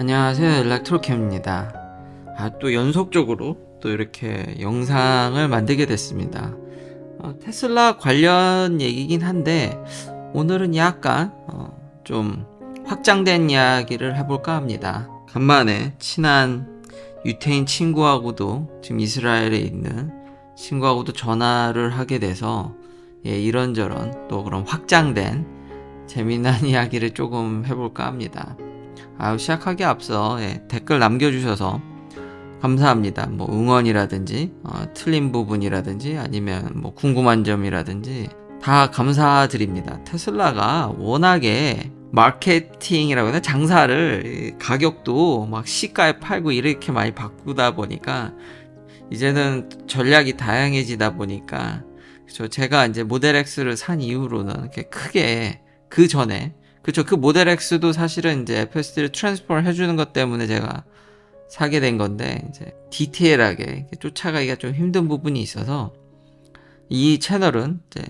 안녕하세요, 일렉트로캠입니다. 또 연속적으로 또 이렇게 영상을 만들게 됐습니다. 테슬라 관련 얘기긴 한데 오늘은 약간 좀 확장된 이야기를 해볼까 합니다. 간만에 친한 유태인 친구하고도 지금 이스라엘에 있는 친구하고도 전화를 하게 돼서 이런저런 또 그런 확장된 재미난 이야기를 조금 해볼까 합니다. 시작하기 앞서 댓글 남겨주셔서 감사합니다. 뭐 응원이라든지 틀린 부분이라든지 아니면 뭐 궁금한 점이라든지 다 감사드립니다. 테슬라가 워낙에 마케팅이라고 해야 되나, 장사를 가격도 막 시가에 팔고 이렇게 많이 바꾸다 보니까 이제는 전략이 다양해지다 보니까, 그쵸, 제가 이제 모델 X를 산 이후로는 이렇게 크게 그 전에, 그쵸, 그 모델 X도 사실은 이제 FSD를 트랜스포를 해주는 것 때문에 제가 사게 된 건데, 이제 디테일하게 쫓아가기가 좀 힘든 부분이 있어서 이 채널은 이제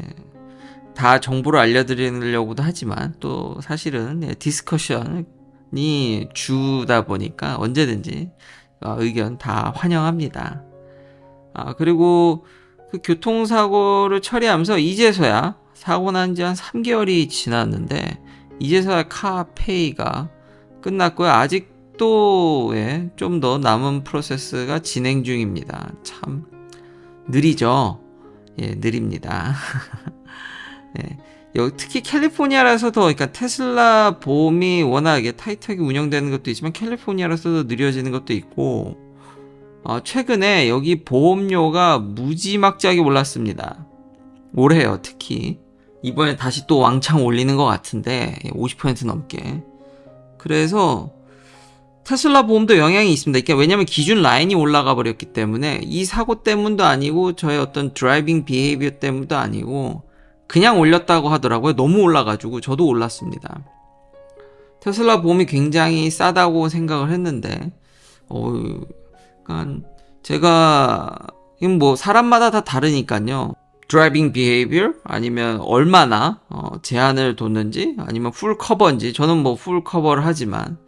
다 정보를 알려드리려고도 하지만 또 사실은 디스커션이 주다 보니까 언제든지 의견 다 환영합니다. 그리고 그 교통사고를 처리하면서 이제서야, 사고 난 지 한 3개월이 지났는데 이제서야 카페이가 끝났고요. 아직도 좀 더 남은 프로세스가 진행 중입니다. 참 느리죠? 느립니다. 특히 캘리포니아라서 더, 그러니까 테슬라 보험이 워낙에 타이트하게 운영되는 것도 있지만 캘리포니아라서 더 느려지는 것도 있고, 최근에 여기 보험료가 무지막지하게 올랐습니다. 올해요, 특히. 이번에 다시 또 왕창 올리는 것 같은데 50% 넘게. 그래서 테슬라 보험도 영향이 있습니다. 그러니까 왜냐면 기준 라인이 올라가 버렸기 때문에, 이 사고 때문도 아니고 저의 어떤 드라이빙 비헤이비어 때문도 아니고 그냥 올렸다고 하더라고요. 너무 올라가지고 저도 올랐습니다. 테슬라 보험이 굉장히 싸다고 생각을 했는데, 그러니까 제가, 이건 뭐 사람마다 다 다르니까요. 드라이빙 비헤이비어 아니면 얼마나 제한을 뒀는지 아니면 풀 커버인지, 저는 뭐 풀 커버를 하지만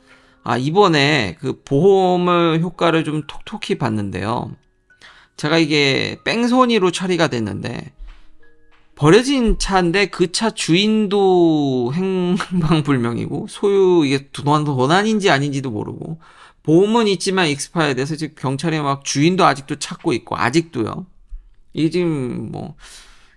이번에 그 보험을 효과를 좀 톡톡히 봤는데요. 제가 이게 뺑소니로 처리가 됐는데, 버려진 차인데 그 차 주인도 행방불명이고 소유, 이게 도난인지 아닌지도 모르고, 보험은 있지만 익스파이어 돼서 지금 경찰이 막 주인도 아직도 찾고 있고, 아직도요. 이게 지금 뭐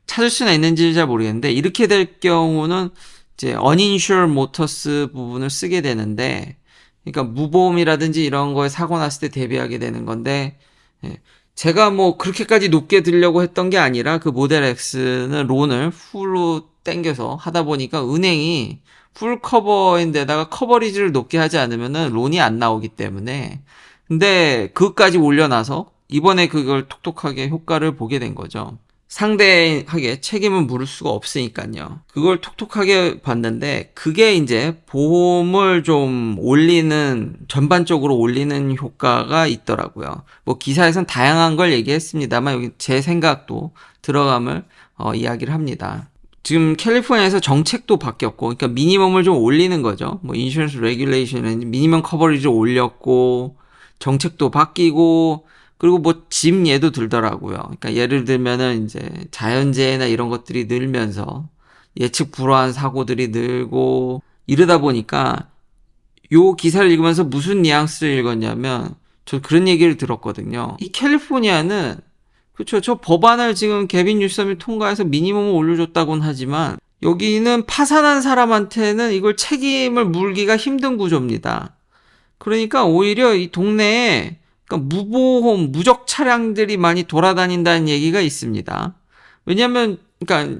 찾을 수는 있는지 잘 모르겠는데, 이렇게 될 경우는 이제 uninsured motors 부분을 쓰게 되는데, 그러니까 무보험이라든지 이런 거에 사고 났을 때 대비하게 되는 건데, 제가 뭐 그렇게까지 높게 들려고 했던 게 아니라 그 모델 X는 론을 풀로 땡겨서 하다 보니까 은행이 풀 커버인데다가 커버리지를 높게 하지 않으면은 론이 안 나오기 때문에, 근데 그것까지 올려놔서 이번에 그걸 톡톡하게 효과를 보게 된 거죠. 상대하게 책임을 물을 수가 없으니까요. 그걸 톡톡하게 봤는데, 그게 이제 보험을 좀 전반적으로 올리는 효과가 있더라고요. 뭐 기사에선 다양한 걸 얘기했습니다만 여기 제 생각도 들어감을 이야기를 합니다. 지금 캘리포니아에서 정책도 바뀌었고, 그러니까 미니멈을 좀 올리는 거죠. 뭐 인슈런스 레귤레이션은 미니멈 커버리지를 올렸고, 정책도 바뀌고, 그리고 뭐 짐 예도 들더라고요. 그러니까 예를 들면은 이제 자연재해나 이런 것들이 늘면서 예측 불허한 사고들이 늘고, 이러다 보니까 요 기사를 읽으면서 무슨 뉘앙스를 읽었냐면, 저 그런 얘기를 들었거든요. 이 캘리포니아는, 그쵸, 저 법안을 지금 개빈 뉴섬이 통과해서 미니멈을 올려줬다고는 하지만 여기는 파산한 사람한테는 이걸 책임을 물기가 힘든 구조입니다. 그러니까 오히려 이 동네에, 그러니까 무보험, 무적 차량들이 많이 돌아다닌다는 얘기가 있습니다. 왜냐면, 그러니까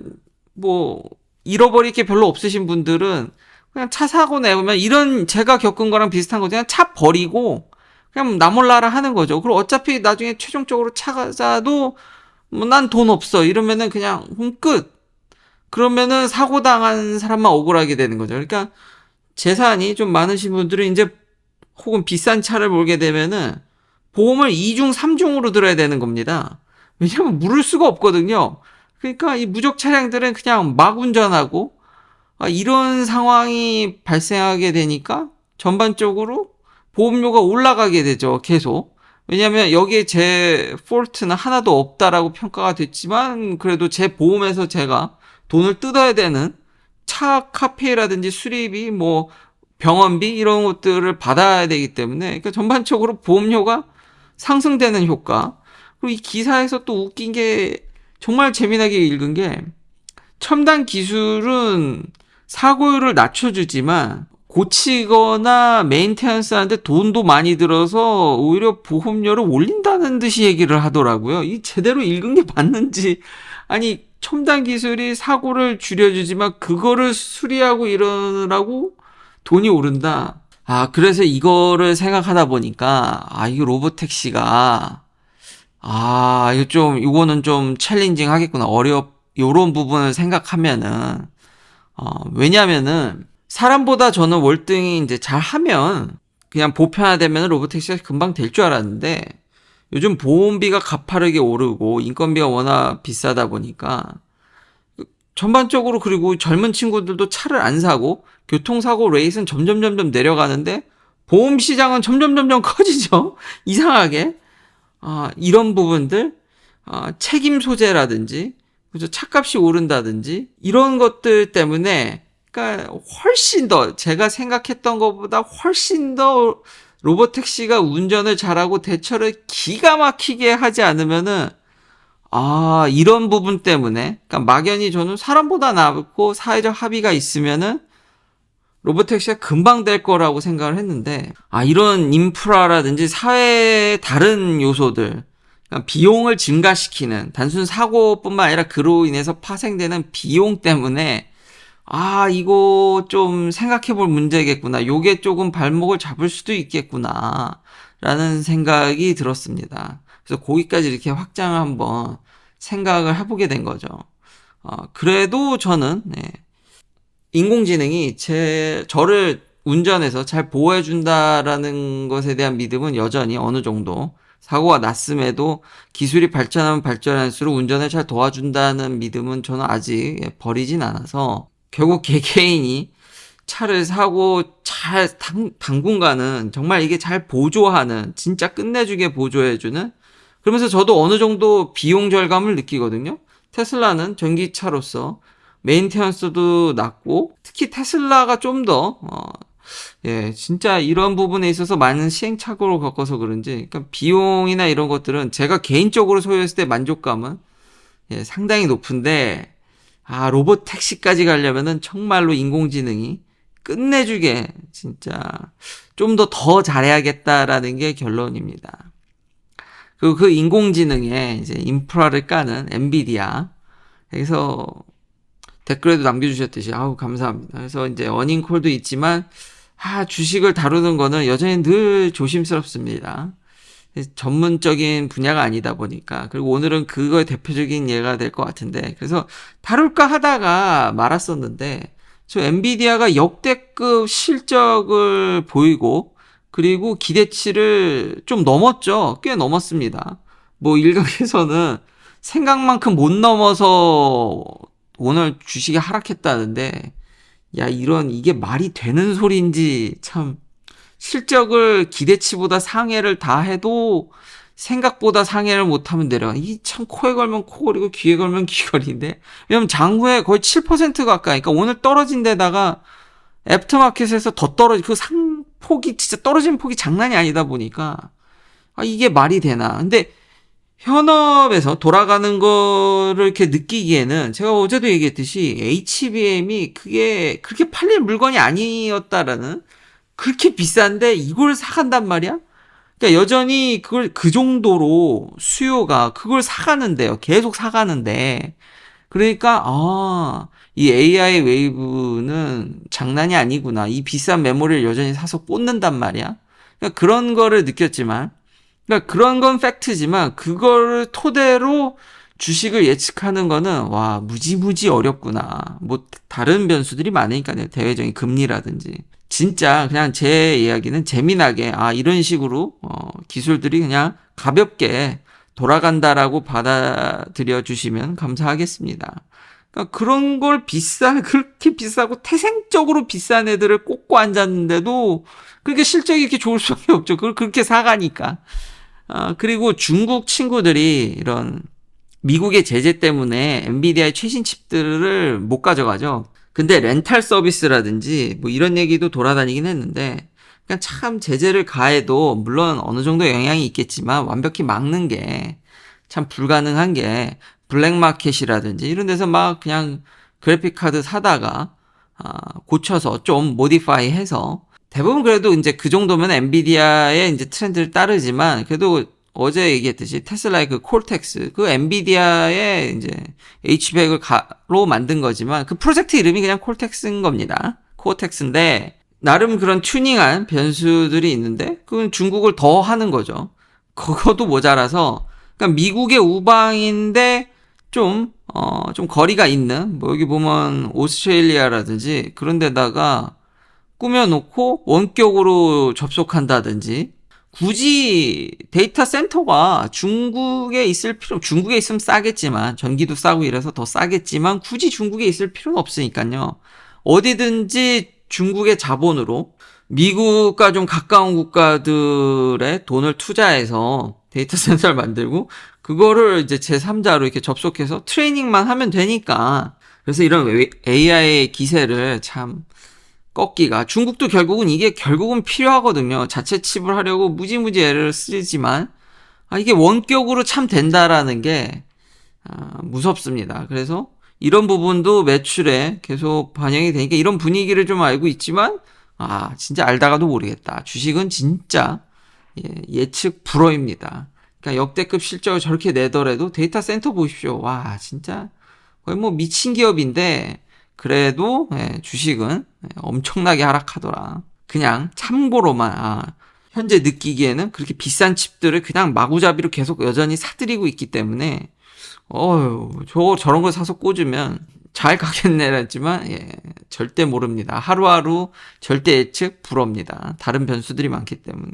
뭐 잃어버릴 게 별로 없으신 분들은 그냥 차 사고 내면, 이런 제가 겪은 거랑 비슷한 거, 그냥 차 버리고 그냥 나 몰라라 하는 거죠. 그리고 어차피 나중에 최종적으로 차가 사도 뭐 난 돈 없어 이러면은 그냥 끝. 그러면은 사고 당한 사람만 억울하게 되는 거죠. 그러니까 재산이 좀 많으신 분들은 이제, 혹은 비싼 차를 몰게 되면은 보험을 2중, 3중으로 들어야 되는 겁니다. 왜냐면 물을 수가 없거든요. 그러니까 이 무적 차량들은 그냥 막 운전하고, 이런 상황이 발생하게 되니까 전반적으로 보험료가 올라가게 되죠, 계속. 왜냐면 여기에 제 폴트는 하나도 없다라고 평가가 됐지만 그래도 제 보험에서 제가 돈을 뜯어야 되는 차 카페라든지 수리비, 뭐 병원비 이런 것들을 받아야 되기 때문에 그러니까 전반적으로 보험료가 상승되는 효과. 그리고 이 기사에서 또 웃긴 게 정말 재미나게 읽은 게 첨단 기술은 사고율을 낮춰주지만 고치거나 메인테넌스 하는데 돈도 많이 들어서 오히려 보험료를 올린다는 듯이 얘기를 하더라고요. 이 제대로 읽은 게 맞는지. 아니, 첨단 기술이 사고를 줄여주지만 그거를 수리하고 이러느라고 돈이 오른다. 아, 그래서 이거를 생각하다 보니까 이 로보택시가 이거는 좀 챌린징 하겠구나. 요런 부분을 생각하면은, 왜냐면은, 사람보다 저는 월등히 이제 잘 하면, 그냥 보편화되면 로보택시가 금방 될 줄 알았는데, 요즘 보험비가 가파르게 오르고, 인건비가 워낙 비싸다 보니까, 전반적으로 그리고 젊은 친구들도 차를 안 사고, 교통사고 레이트는 점점 내려가는데, 보험 시장은 점점 커지죠? 이상하게. 이런 부분들, 책임 소재라든지, 그죠? 차값이 오른다든지, 이런 것들 때문에, 그러니까 훨씬 더, 제가 생각했던 것보다 훨씬 더 로보택시가 운전을 잘하고 대처를 기가 막히게 하지 않으면은, 이런 부분 때문에, 그러니까 막연히 저는 사람보다 낫고 사회적 합의가 있으면은, 로보택시가 금방 될 거라고 생각을 했는데, 이런 인프라라든지 사회의 다른 요소들, 그러니까 비용을 증가시키는, 단순 사고뿐만 아니라 그로 인해서 파생되는 비용 때문에, 이거 좀 생각해 볼 문제겠구나. 요게 조금 발목을 잡을 수도 있겠구나. 라는 생각이 들었습니다. 그래서 거기까지 이렇게 확장을 한번 생각을 해보게 된 거죠. 그래도 저는, 인공지능이 저를 운전해서 잘 보호해준다라는 것에 대한 믿음은 여전히 어느 정도 사고가 났음에도 기술이 발전하면 발전할수록 운전을 잘 도와준다는 믿음은 저는 아직 버리진 않아서 결국 개개인이 차를 사고 당분간은 정말 이게 잘 보조하는 진짜 끝내주게 보조해주는 그러면서 저도 어느 정도 비용 절감을 느끼거든요. 테슬라는 전기차로서 메인테넌스도 낮고 특히 테슬라가 좀 더 진짜 이런 부분에 있어서 많은 시행착오를 겪어서 그런지 그러니까 비용이나 이런 것들은 제가 개인적으로 소유했을 때 만족감은 상당히 높은데 로봇 택시까지 가려면은 정말로 인공지능이 끝내주게 진짜 좀 더 잘해야겠다라는 게 결론입니다. 그리고 그 인공지능에 이제 인프라를 까는 엔비디아 그래서 댓글에도 남겨주셨듯이 감사합니다. 그래서 이제 어닝콜도 있지만 주식을 다루는 거는 여전히 늘 조심스럽습니다. 전문적인 분야가 아니다 보니까 그리고 오늘은 그거의 대표적인 예가 될 것 같은데 그래서 다룰까 하다가 말았었는데 저 엔비디아가 역대급 실적을 보이고 그리고 기대치를 좀 넘었죠. 꽤 넘었습니다. 뭐 일각에서는 생각만큼 못 넘어서 오늘 주식이 하락했다는데 이게 말이 되는 소리인지 참 실적을 기대치보다 상회를 다 해도 생각보다 상회를 못하면 내려가. 이 참 코에 걸면 코걸이고 귀에 걸면 귀걸이인데 왜냐면 장후에 거의 7% 가까이 그러니까 오늘 떨어진 데다가 애프터마켓에서 더 그 상폭이 진짜 떨어진 폭이 장난이 아니다 보니까 이게 말이 되나. 근데 현업에서 돌아가는 거를 이렇게 느끼기에는 제가 어제도 얘기했듯이 HBM이 그게 그렇게 팔릴 물건이 아니었다라는 그렇게 비싼데 이걸 사간단 말이야? 그러니까 여전히 그걸 그 정도로 수요가 그걸 사가는데요. 계속 사가는데. 그러니까 이 AI 웨이브는 장난이 아니구나. 이 비싼 메모리를 여전히 사서 꽂는단 말이야. 그러니까 그런 거를 느꼈지만 그러니까 그런 건 팩트지만 그거를 토대로 주식을 예측하는 거는 무지무지 어렵구나. 뭐 다른 변수들이 많으니까요. 대외적인 금리라든지. 진짜 그냥 제 이야기는 재미나게 이런 식으로 기술들이 그냥 가볍게 돌아간다라고 받아들여 주시면 감사하겠습니다. 그러니까 그런 걸 그렇게 비싸고 태생적으로 비싼 애들을 꽂고 앉았는데도 그게 실적이 이렇게 좋을 수밖에 없죠. 그걸 그렇게 사가니까. 그리고 중국 친구들이 이런 미국의 제재 때문에 엔비디아의 최신 칩들을 못 가져가죠. 근데 렌탈 서비스라든지 뭐 이런 얘기도 돌아다니긴 했는데, 그러니까 참 제재를 가해도 물론 어느 정도 영향이 있겠지만 완벽히 막는 게 참 불가능한 게, 블랙마켓이라든지 이런 데서 막 그냥 그래픽 카드 사다가 고쳐서 좀 모디파이 해서, 대부분 그래도 이제 그 정도면 엔비디아의 이제 트렌드를 따르지만, 그래도 어제 얘기했듯이 테슬라의 그 콜텍스, 그 엔비디아의 이제 H100로 만든 거지만 그 프로젝트 이름이 그냥 콜텍스인 겁니다. 코텍스인데 나름 그런 튜닝한 변수들이 있는데 그건 중국을 더 하는 거죠. 그것도 모자라서, 그러니까 미국의 우방인데 좀 거리가 있는, 뭐 여기 보면 오스트레일리아라든지 그런 데다가 꾸며놓고 원격으로 접속한다든지, 굳이 데이터 센터가 중국에 있으면 싸겠지만, 전기도 싸고 이래서 더 싸겠지만, 굳이 중국에 있을 필요는 없으니까요. 어디든지 중국의 자본으로 미국과 좀 가까운 국가들의 돈을 투자해서 데이터 센터를 만들고, 그거를 이제 제3자로 이렇게 접속해서 트레이닝만 하면 되니까. 그래서 이런 AI 기세를 참 꺾기가, 중국도 결국은 필요하거든요. 자체 칩을 하려고 무지무지 애를 쓰지만, 이게 원격으로 참 된다라는 게 무섭습니다. 그래서 이런 부분도 매출에 계속 반영이 되니까 이런 분위기를 좀 알고 있지만, 진짜 알다가도 모르겠다. 주식은 진짜 예측 불허입니다. 그러니까 역대급 실적을 저렇게 내더라도 데이터 센터 보십시오. 와, 진짜 거의 뭐 미친 기업인데, 그래도 주식은 엄청나게 하락하더라. 그냥 참고로만, 현재 느끼기에는 그렇게 비싼 칩들을 그냥 마구잡이로 계속 여전히 사들이고 있기 때문에, 저런 걸 사서 꽂으면 잘 가겠네 했지만, 절대 모릅니다. 하루하루 절대 예측 불허입니다. 다른 변수들이 많기 때문에.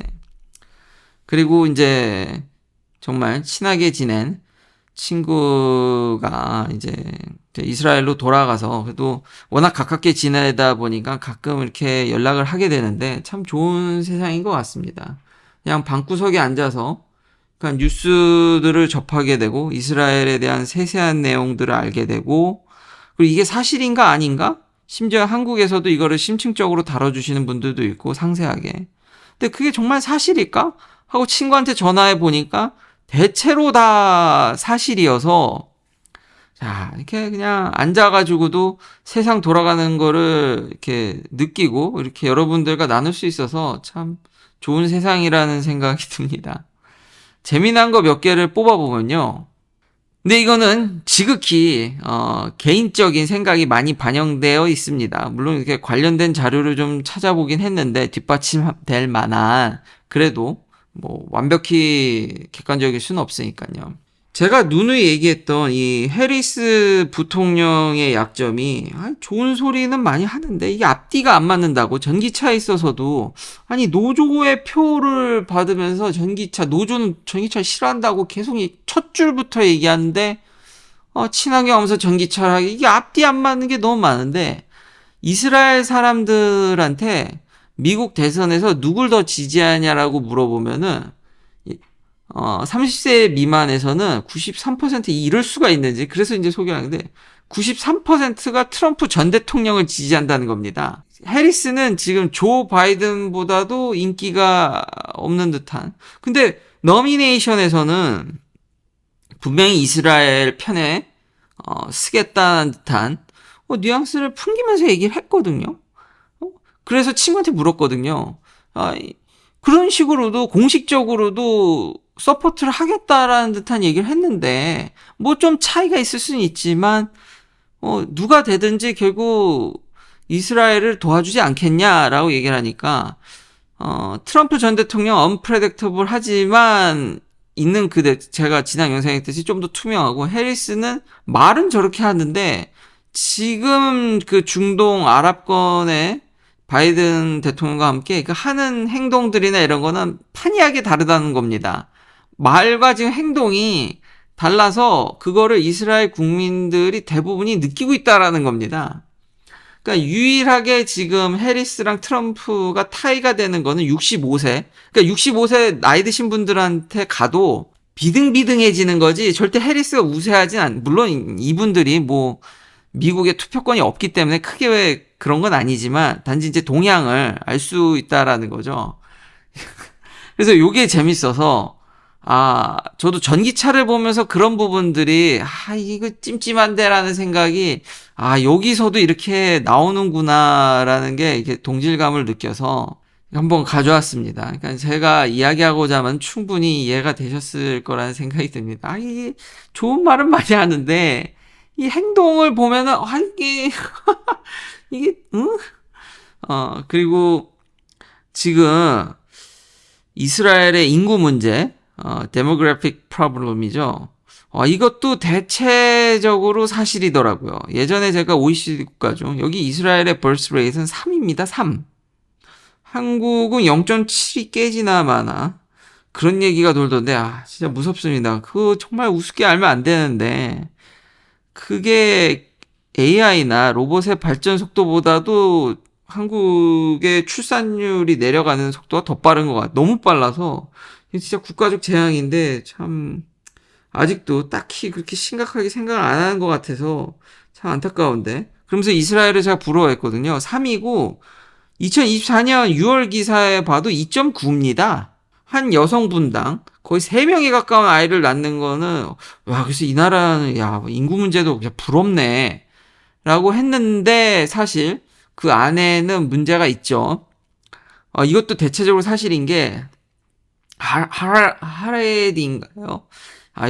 그리고 이제 정말 친하게 지낸 친구가 이제 이스라엘로 돌아가서, 그래도 워낙 가깝게 지내다 보니까 가끔 이렇게 연락을 하게 되는데, 참 좋은 세상인 것 같습니다. 그냥 방구석에 앉아서 그냥 뉴스들을 접하게 되고, 이스라엘에 대한 세세한 내용들을 알게 되고, 그리고 이게 사실인가 아닌가? 심지어 한국에서도 이거를 심층적으로 다뤄주시는 분들도 있고, 상세하게. 근데 그게 정말 사실일까? 하고 친구한테 전화해 보니까 대체로 다 사실이어서, 자, 이렇게 그냥 앉아가지고도 세상 돌아가는 거를 이렇게 느끼고 이렇게 여러분들과 나눌 수 있어서 참 좋은 세상이라는 생각이 듭니다. 재미난 거 몇 개를 뽑아보면요. 근데 이거는 지극히 개인적인 생각이 많이 반영되어 있습니다. 물론 이렇게 관련된 자료를 좀 찾아보긴 했는데 뒷받침될 만한, 그래도 뭐 완벽히 객관적일 수는 없으니까요. 제가 누누이 얘기했던 이 해리스 부통령의 약점이, 좋은 소리는 많이 하는데 이게 앞뒤가 안 맞는다고. 전기차에 있어서도 노조의 표를 받으면서 노조는 전기차 싫어한다고 계속 첫 줄부터 얘기하는데, 친하게 하면서 전기차를 하기, 이게 앞뒤 안 맞는 게 너무 많은데, 이스라엘 사람들한테 미국 대선에서 누굴 더 지지하냐라고 물어보면은 30세 미만에서는 93% 이럴 수가 있는지, 그래서 이제 소개하는데 93%가 트럼프 전 대통령을 지지한다는 겁니다. 해리스는 지금 조 바이든보다도 인기가 없는 듯한, 근데 너미네이션에서는 분명히 이스라엘 편에 쓰겠다는 듯한 뉘앙스를 풍기면서 얘기를 했거든요. 그래서 친구한테 물었거든요. 그런 식으로도 공식적으로도 서포트를 하겠다라는 듯한 얘기를 했는데, 뭐 좀 차이가 있을 수는 있지만 누가 되든지 결국 이스라엘을 도와주지 않겠냐라고 얘기를 하니까, 트럼프 전 대통령 언프레딕터블 하지만 있는 제가 지난 영상에 했듯이 좀 더 투명하고, 해리스는 말은 저렇게 하는데 지금 그 중동 아랍권의 바이든 대통령과 함께 그 하는 행동들이나 이런 거는 판이하게 다르다는 겁니다. 말과 지금 행동이 달라서 그거를 이스라엘 국민들이 대부분이 느끼고 있다라는 겁니다. 그러니까 유일하게 지금 해리스랑 트럼프가 타이가 되는 거는 65세. 그러니까 65세 나이 드신 분들한테 가도 비등비등해지는 거지 절대 해리스가 우세하진 않. 물론 이분들이 뭐 미국에 투표권이 없기 때문에 크게 왜 그런 건 아니지만 단지 이제 동향을 알 수 있다라는 거죠. 그래서 요게 재밌어서 저도 전기차를 보면서 그런 부분들이 이거 찜찜한데라는 생각이 여기서도 이렇게 나오는구나라는 게 이렇게 동질감을 느껴서 한번 가져왔습니다. 그러니까 제가 이야기하고자 하면 충분히 이해가 되셨을 거라는 생각이 듭니다. 이게 좋은 말은 많이 하는데 이 행동을 보면은 이게 이게 그리고 지금 이스라엘의 인구 문제, 데모그래픽 프로블럼이죠. 이것도 대체적으로 사실이더라고요. 예전에 제가 OECD 국가 중 여기 이스라엘의 birth rate는 3입니다. 3. 한국은 0.7이 깨지나 마나 그런 얘기가 돌던데 진짜 무섭습니다. 그거 정말 우습게 알면 안 되는데 그게 AI나 로봇의 발전 속도보다도 한국의 출산율이 내려가는 속도가 더 빠른 것 같아요. 너무 빨라서 진짜 국가적 재앙인데 참 아직도 딱히 그렇게 심각하게 생각을 안 하는 것 같아서 참 안타까운데. 그러면서 이스라엘을 제가 부러워했거든요. 3이고 2024년 6월 기사에 봐도 2.9입니다. 한 여성분당 거의 3명에 가까운 아이를 낳는 거는 그래서 이 나라는 인구 문제도 그냥 부럽네 라고 했는데 사실 그 안에는 문제가 있죠. 이것도 대체적으로 사실인 게 하레디인가요?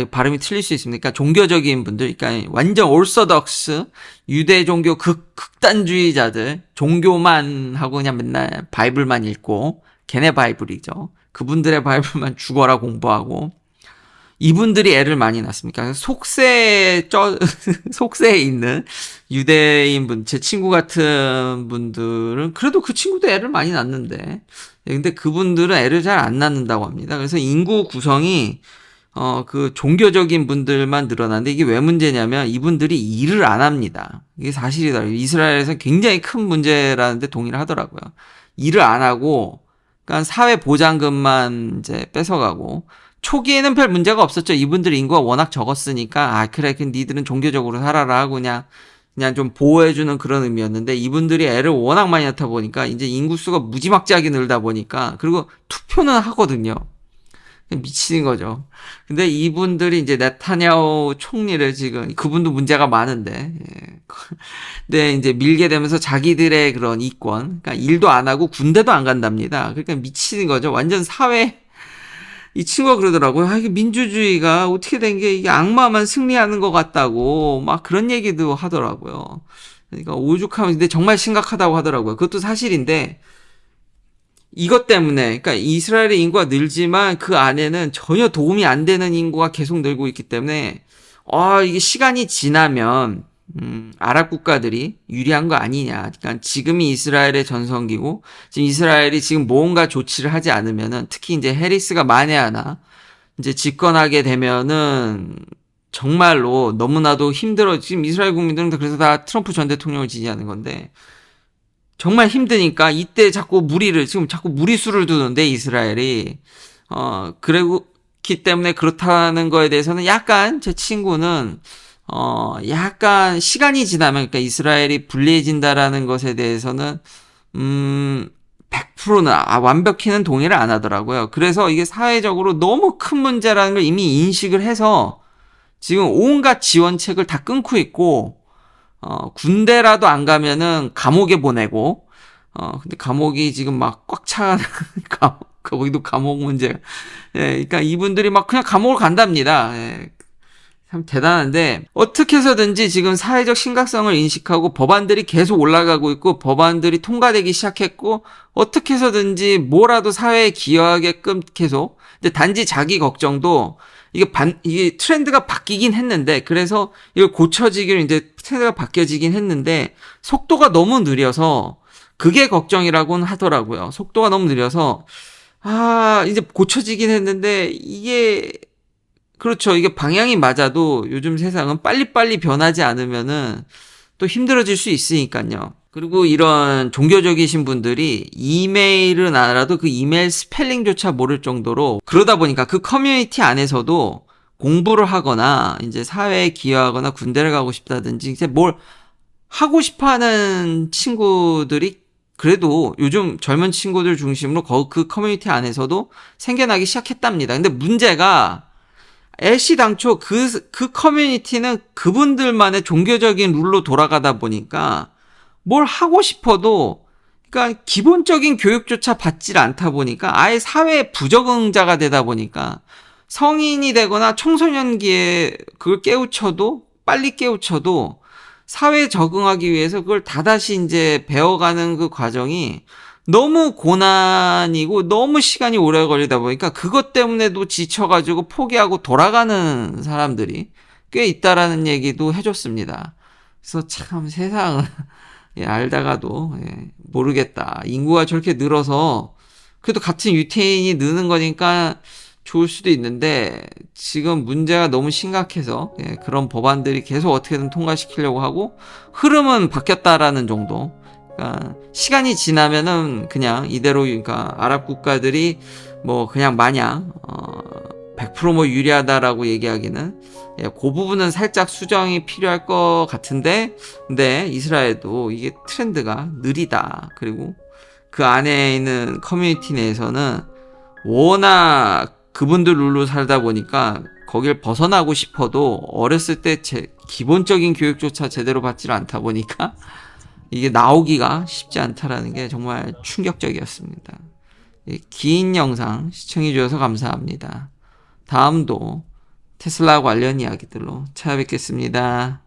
발음이 틀릴 수 있습니다. 그러니까 종교적인 분들, 그러니까 완전 올소덕스 유대 종교 극단주의자들, 종교만 하고 그냥 맨날 바이블만 읽고 걔네 바이블이죠. 그분들의 바이블만 죽어라 공부하고 이분들이 애를 많이 낳습니까? 속세에 있는 유대인분, 제 친구 같은 분들은 그래도 그 친구도 애를 많이 낳는데, 근데 그분들은 애를 잘 안 낳는다고 합니다. 그래서 인구 구성이 그 종교적인 분들만 늘어나는데 이게 왜 문제냐면 이분들이 일을 안 합니다. 이게 사실이다. 이스라엘에서 굉장히 큰 문제라는데 동의를 하더라고요. 일을 안 하고, 그러니까 사회 보장금만 이제 뺏어가고. 초기에는 별 문제가 없었죠. 이분들 인구가 워낙 적었으니까 그래 니들은 종교적으로 살아라 하고 그냥 좀 보호해주는 그런 의미였는데 이분들이 애를 워낙 많이 낳다 보니까 이제 인구수가 무지막지하게 늘다 보니까 그리고 투표는 하거든요. 미치는 거죠. 근데 이분들이 이제 네타냐후 총리를 지금 그분도 문제가 많은데 근데 이제 밀게 되면서 자기들의 그런 이권, 그러니까 일도 안 하고 군대도 안 간답니다. 그러니까 미치는 거죠. 완전 사회. 이 친구가 그러더라고요. 이게 민주주의가 어떻게 된 게 이게 악마만 승리하는 것 같다고 막 그런 얘기도 하더라고요. 그러니까 오죽하면 근데 정말 심각하다고 하더라고요. 그것도 사실인데 이것 때문에 그러니까 이스라엘의 인구가 늘지만 그 안에는 전혀 도움이 안 되는 인구가 계속 늘고 있기 때문에 이게 시간이 지나면 아랍 국가들이 유리한 거 아니냐. 그러니까 지금이 이스라엘의 전성기고, 지금 이스라엘이 지금 뭔가 조치를 하지 않으면은, 특히 이제 해리스가 만에 하나, 이제 집권하게 되면은, 정말로 너무나도 힘들어. 지금 이스라엘 국민들은 그래서 다 트럼프 전 대통령을 지지하는 건데, 정말 힘드니까 이때 지금 자꾸 무리수를 두는데, 이스라엘이. 그렇기 때문에 그렇다는 거에 대해서는 약간 제 친구는, 약간 시간이 지나면, 그러니까 이스라엘이 불리해진다라는 것에 대해서는, 100%는, 완벽히는 동의를 안 하더라고요. 그래서 이게 사회적으로 너무 큰 문제라는 걸 이미 인식을 해서, 지금 온갖 지원책을 다 끊고 있고, 군대라도 안 가면은 감옥에 보내고, 근데 감옥이 지금 막 꽉 차, 거기도 감옥 문제. 그러니까 이분들이 막 그냥 감옥을 간답니다. 참 대단한데 어떻게 해서든지 지금 사회적 심각성을 인식하고 법안들이 계속 올라가고 있고 법안들이 통과되기 시작했고 어떻게 해서든지 뭐라도 사회에 기여하게끔 계속. 근데 단지 자기 걱정도 이게 트렌드가 바뀌긴 했는데 그래서 이걸 고쳐지기로 이제 트렌드가 바뀌어지긴 했는데 속도가 너무 느려서 그게 걱정이라고는 하더라고요. 속도가 너무 느려서 이제 고쳐지긴 했는데 이게 그렇죠. 이게 방향이 맞아도 요즘 세상은 빨리빨리 변하지 않으면은 또 힘들어질 수 있으니까요. 그리고 이런 종교적이신 분들이 이메일은 알아도 그 이메일 스펠링조차 모를 정도로 그러다 보니까 그 커뮤니티 안에서도 공부를 하거나 이제 사회에 기여하거나 군대를 가고 싶다든지 이제 뭘 하고 싶어 하는 친구들이 그래도 요즘 젊은 친구들 중심으로 그 커뮤니티 안에서도 생겨나기 시작했답니다. 근데 문제가 애시당초 그 커뮤니티는 그분들만의 종교적인 룰로 돌아가다 보니까 뭘 하고 싶어도 그러니까 기본적인 교육조차 받질 않다 보니까 아예 사회에 부적응자가 되다 보니까 성인이 되거나 청소년기에 그걸 깨우쳐도 빨리 깨우쳐도 사회에 적응하기 위해서 그걸 다다시 이제 배워가는 그 과정이 너무 고난이고 너무 시간이 오래 걸리다 보니까 그것 때문에도 지쳐가지고 포기하고 돌아가는 사람들이 꽤 있다라는 얘기도 해줬습니다. 그래서 참 세상은 예, 알다가도 예, 모르겠다. 인구가 저렇게 늘어서 그래도 같은 유태인이 느는 거니까 좋을 수도 있는데 지금 문제가 너무 심각해서 예, 그런 법안들이 계속 어떻게든 통과시키려고 하고 흐름은 바뀌었다라는 정도. 그러니까 시간이 지나면은 그냥 이대로 그러니까 아랍 국가들이 뭐 그냥 마냥 100%뭐 유리하다라고 얘기하기는 예, 그 부분은 살짝 수정이 필요할 것 같은데 근데 이스라엘도 이게 트렌드가 느리다. 그리고 그 안에 있는 커뮤니티 내에서는 워낙 그분들 룰로 살다 보니까 거길 벗어나고 싶어도 어렸을 때 기본적인 교육조차 제대로 받질 않다 보니까 이게 나오기가 쉽지 않다라는 게 정말 충격적이었습니다. 긴 영상 시청해 주셔서 감사합니다. 다음도 테슬라 관련 이야기들로 찾아뵙겠습니다.